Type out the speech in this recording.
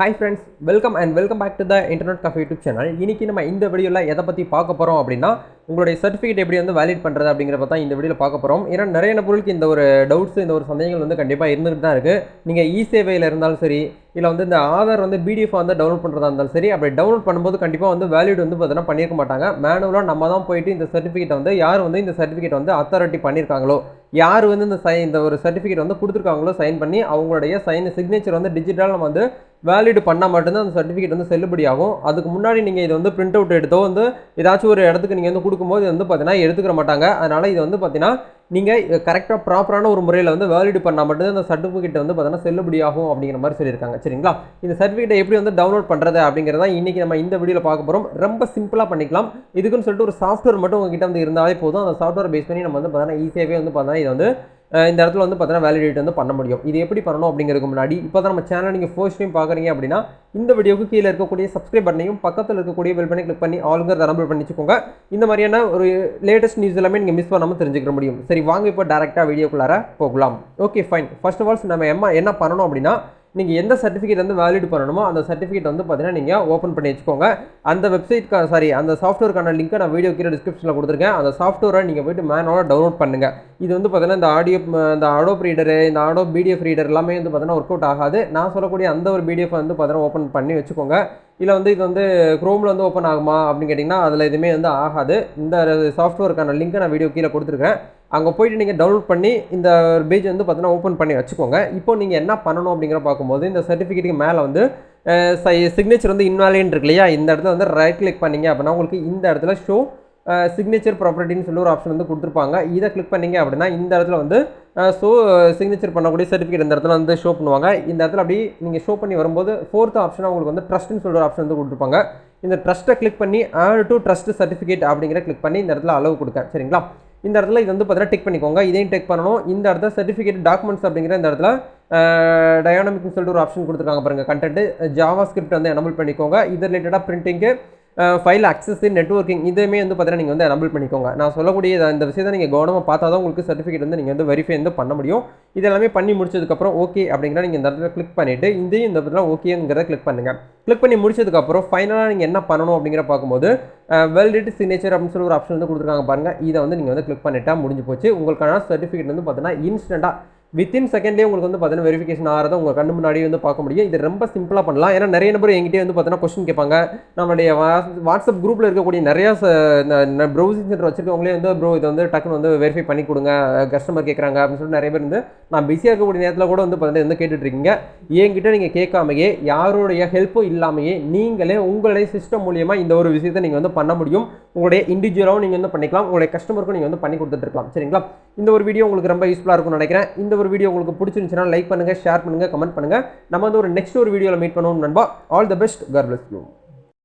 Hi friends, welcome back to the Internet Cafe YouTube channel. இன்னைக்கு நம்ம இந்த வீடியோல எதை பத்தி பார்க்க போறோம் அப்படினா உங்களுடைய சர்டிபிகேட் எப்படி வந்து வேலிட் பண்றது அப்படிங்கறத பத்தி இந்த வீடியோல பார்க்க போறோம். ஏன்னா நிறைய நபர்களுக்கு இந்த ஒரு டவுட்ஸ் இந்த ஒரு சந்தேகங்கள் வந்து கண்டிப்பா இருந்துட்டு தான் இருக்கு. நீங்க இ-சேவையில இருந்தாலும் சரி இல்ல வந்து இந்த ஆதார் வந்து PDF வந்து டவுன்லோட் பண்றதா இருந்தாலும் சரி அப்படி டவுன்லோட் பண்ணும்போது கண்டிப்பா வந்து வேலிட் வந்து பார்த்தா பண்ணிருக்க மாட்டாங்க. மேனுவலா நம்ம தான் போயிட்டு இந்த சர்டிபிகேட் வந்து யார் வந்து இந்த சர்டிபிகேட் வந்து அத்தாரிட்டி பண்ணிருக்காங்களோ யார் வந்து இந்த ஒரு சர்டிபிகேட் வந்து கொடுத்துருக்காங்களோ சைன் பண்ணி அவங்களுடைய சிக்னேச்சர் வந்து டிஜிட்டலா நம்ம வந்து வேலிட் பண்ணால் மட்டும்தான் அந்த சர்டிஃபிகேட் வந்து செல்லுபடியாகும். அதுக்கு முன்னாடி நீங்கள் இதை வந்து பிரிண்ட் அவுட் எடுத்தோ வந்து ஏதாச்சும் ஒரு இடத்துக்கு நீங்கள் வந்து கொடுக்கும்போது இது வந்து பார்த்தீங்கன்னா எடுத்துக்கிற மாட்டாங்க. அதனால் இது வந்து பார்த்தீங்கன்னா நீங்கள் கரெக்டாக ப்ராப்பரான ஒரு முறையில் வந்து வேலிட் பண்ணால் மட்டும்தான் இந்த சர்டிஃபிகேட் வந்து பார்த்தீங்கன்னா செல்லுபடியாகும் அப்படிங்கிற மாதிரி சொல்லியிருக்காங்க. சரிங்களா? இந்த சர்டிஃபிகேட்டை எப்படி வந்து டவுன்லோட் பண்ணுறது அப்படிங்கிறத இன்றைக்கி நம்ம இந்த வீடியோவில் பார்க்க போகிறோம். ரொம்ப சிம்பிளாக பண்ணிக்கலாம். இதுக்குன்னு சொல்லிட்டு ஒரு சாஃப்ட்வேர் மட்டும் உங்ககிட்ட வந்து இருந்தாலே போதும். அந்த சாஃப்ட்வேர் பேஸ் பண்ணி நம்ம வந்து பார்த்தீங்கன்னா ஈஸியாகவே வந்து பார்த்தீங்கன்னா இதை வந்து இந்த இடத்துல வந்து பார்த்தீங்கன்னா வேலிடேட் வந்து பண்ண முடியும். இது எப்படி பண்ணணும் அப்படிங்கிறதுக்கு முன்னாடி இப்போ தான் நம்ம சேனல் நீங்கள் ஃபர்ஸ்ட் டைம் பார்க்குறீங்க அப்படின்னா இந்த வீடியோக்கு கீழே இருக்கக்கூடிய சப்ஸ்கிரைப் பட்டனையும் பக்கத்தில் இருக்கக்கூடிய பெல் பண்ணி கிளிக் பண்ணி ஆளுங்கிறத எனபிள் பண்ணி வச்சுக்கோங்க. இந்த மாதிரியான ஒரு லேட்டஸ்ட் நியூஸ் எல்லாமே நீங்கள் மிஸ் பண்ணாமல் தெரிஞ்சுக்க முடியும். சரி, வாங்க இப்போ டேரெக்டாக வீடியோக்குள்ளார போகலாம். Okay fine. First of all நம்ம என்ன பண்ணணும் அப்படின்னா நீங்கள் எந்த சர்டிஃபிகேட் வந்து வேலிட் பண்ணணுமோ அந்த சர்டிஃபிகேட் வந்து பார்த்தீங்கன்னா நீங்கள் ஓப்பன் பண்ணி வச்சுக்கோங்க. அந்த அந்த சாஃப்ட்வேருக்கான லிங்க்கை நான் வீடியோ கீழே டிஸ்கிரிப்ஷனில் கொடுத்துருக்கேன். அந்த சாஃப்ட்வேரை நீங்கள் போய்ட்டு மேனுவலாக டவுன்லோட் பண்ணுங்கள். இது வந்து பார்த்தீங்கன்னா இந்த அடோப் ரீடரு இந்த அடோப் PDF ரீடர் எல்லாமே வந்து பார்த்தீங்கன்னா ஒர்க் அவுட் ஆகாது. நான் சொல்லக்கூடிய அந்த ஒரு PDF வந்து பார்த்தீங்கன்னா ஓப்பன் பண்ணி வச்சுக்கோங்க. இல்லை வந்து இது வந்து க்ரோமில் வந்து ஓப்பன் ஆகுமா அப்படின்னு கேட்டிங்கன்னா அதில் எதுவுமே வந்து ஆகாது. இந்த சாஃப்ட்வேருக்கான லிங்க்கை நான் வீடியோ கீழே கொடுத்துருக்கேன். அங்கே போய்ட்டு நீங்கள் டவுன்லோட் பண்ணி இந்த பேஜ் வந்து பார்த்தீங்கன்னா ஓப்பன் பண்ணி வச்சுக்கோங்க. இப்போ நீங்கள் என்ன பண்ணணும் அப்படிங்கிற பார்க்கும்போது இந்த சர்டிஃபிகேட்டுக்கு மேலே வந்து சிக்னேச்சர் வந்து இன்வாலிட் இருக்கு இல்லையா, இந்த இடத்துல வந்து ரைட் கிளிக் பண்ணிங்க அப்படின்னா உங்களுக்கு இந்த இடத்துல ஷோ சிக்னேச்சர் ப்ராப்பர்ட்டின்னு சொல்லி ஒரு ஆப்ஷன் வந்து கொடுத்துருப்பாங்க. இதை கிளிக் பண்ணிங்க அப்படின்னா இந்த இடத்துல வந்து சிக்னேச்சர் பண்ணக்கூடிய சர்டிஃபிகேட் இந்த இடத்துல வந்து ஷோ பண்ணுவாங்க. இந்த இடத்துல அப்படி நீங்கள் ஷோ பண்ணி வரும்போது ஃபோர்த் ஆப்ஷனாக உங்களுக்கு வந்து ட்ரஸ்ட்னு சொல்கிற ஆப்ஷன் வந்து கொடுத்துருப்பாங்க. இந்த ட்ரஸ்ட்டை கிளிக் பண்ணி ஆட் டு ட்ரஸ்ட் சர்டிஃபிகேட் அப்படிங்கிற கிளிக் பண்ணி இந்த இடத்துல அளவு கொடுக்க. சரிங்களா? இந்த இடத்துல இது வந்து பார்த்தீங்கன்னா டிக் பண்ணிக்கோங்க. இதையும் டெக் பண்ணணும். இந்த இடத்துல சர்டிஃபிகேட் டாக்குமெண்ட்ஸ் அப்படிங்கிற இந்த இடத்துல டைனாமிக்னு சொல்லிட்டு ஒரு ஆப்ஷன் கொடுத்துருக்காங்க பாருங்கள். கண்டென்ட் ஜாவா ஸ்கிரிப்ட் வந்து எனபிள் பண்ணிக்கோங்க. இது ரிலேட்டடாக பிரிண்டிங்கு ஃபைல் அக்சஸ் நெட்வொர்க்கிங் இதுவுமே வந்து பார்த்தீங்கன்னா நீங்கள் வந்து எனபிள் பண்ணிக்கோங்க. நான் சொல்லக்கூடிய இந்த விஷயத்தை நீங்கள் கவனமாக பார்த்தா தான் உங்களுக்கு சர்டிஃபிகேட் வந்து நீங்கள் வந்து வெரிஃபை வந்து பண்ண முடியும். இதெல்லாமே பண்ணி முடிச்சதுக்கப்புறம் ஓகே அப்படிங்கிற நீங்கள் இந்த இடத்துல கிளிக் பண்ணிவிட்டு இந்த இடத்துல ஓகேங்கிறத கிளிக் பண்ணுங்கள். கிளிக் பண்ணி முடிச்சதுக்கப்புறம் ஃபைனலாக நீங்கள் என்ன பண்ணணும் அப்படிங்கிற பார்க்கும்போது வேலிடேட் சிக்னேச்சர் அப்படின்னு சொல்லி ஒரு ஆப்ஷன் வந்து கொடுத்துருக்காங்க பாருங்கள். இதை வந்து நீங்கள் வந்து கிளிக் பண்ணிட்டா முடிஞ்சு போச்சு. உங்களுக்கான சர்டிஃபிகேட் வந்து பார்த்தீங்கன்னா இன்ஸ்டண்ட்டாக வித்தின் செகண்ட்லேயே உங்களுக்கு வந்து பார்த்தீங்கன்னா வெரிஃபிகேஷன் ஆகிறத உங்கள் கண்ணு முன்னாடியே வந்து பார்க்க முடியும். இது ரொம்ப சிம்பிளாக பண்ணலாம். ஏன்னா நிறைய நபர் எங்கிட்டே வந்து பார்த்தீங்கன்னா கொஸ்டின் கேட்பாங்க. நம்மளுடைய வாட்ஸ்அப் குரூப்பில் இருக்கக்கூடிய நிறையா இந்த ப்ரௌசிங் சென்டர் வச்சுருக்கவங்களே வந்து ப்ரோ இதை வந்து டக்குன்னு வந்து வெரிஃபை பண்ணி கொடுங்க, கஸ்டமர் கேட்குறாங்க அப்படின்னு சொல்லிட்டு நிறைய பேர் வந்து நான் பிஸியாக இருக்கக்கூடிய நேரத்தில் கூட வந்து பார்த்தீங்கன்னா வந்து கேட்டுட்ருக்கீங்க. என்கிட்ட நீங்கள் கேட்காமையே யாருடைய ஹெல்ப்பும் இல்லாமையே நீங்களே உங்களுடைய சிஸ்டம் மூலியமாக இந்த ஒரு விஷயத்தை நீங்கள் வந்து பண்ண முடியும். உங்களுடைய இண்டிவிஜுவலாகவும் நீங்கள் வந்து பண்ணிக்கலாம், உங்களுடைய கஸ்டமருக்கும் நீங்கள் வந்து பண்ணி கொடுத்துட்ருக்கலாம். சரிங்களா? இந்த ஒரு வீடியோ உங்களுக்கு ரொம்ப யூஸ்ஃபுல்லாக இருக்கும்னு நினைக்கிறேன். இந்த ஒரு வீடியோ உங்களுக்கு பிடிச்சிருந்துச்சுன்னா லைக் பண்ணுங்கள், ஷேர் பண்ணுங்கள், கமெண்ட் பண்ணுங்கள். நம்ம வந்து நெக்ஸ்ட் ஒரு வீடியோவில் மீட் பண்ணுவோம் நண்பா. All the best. God bless you.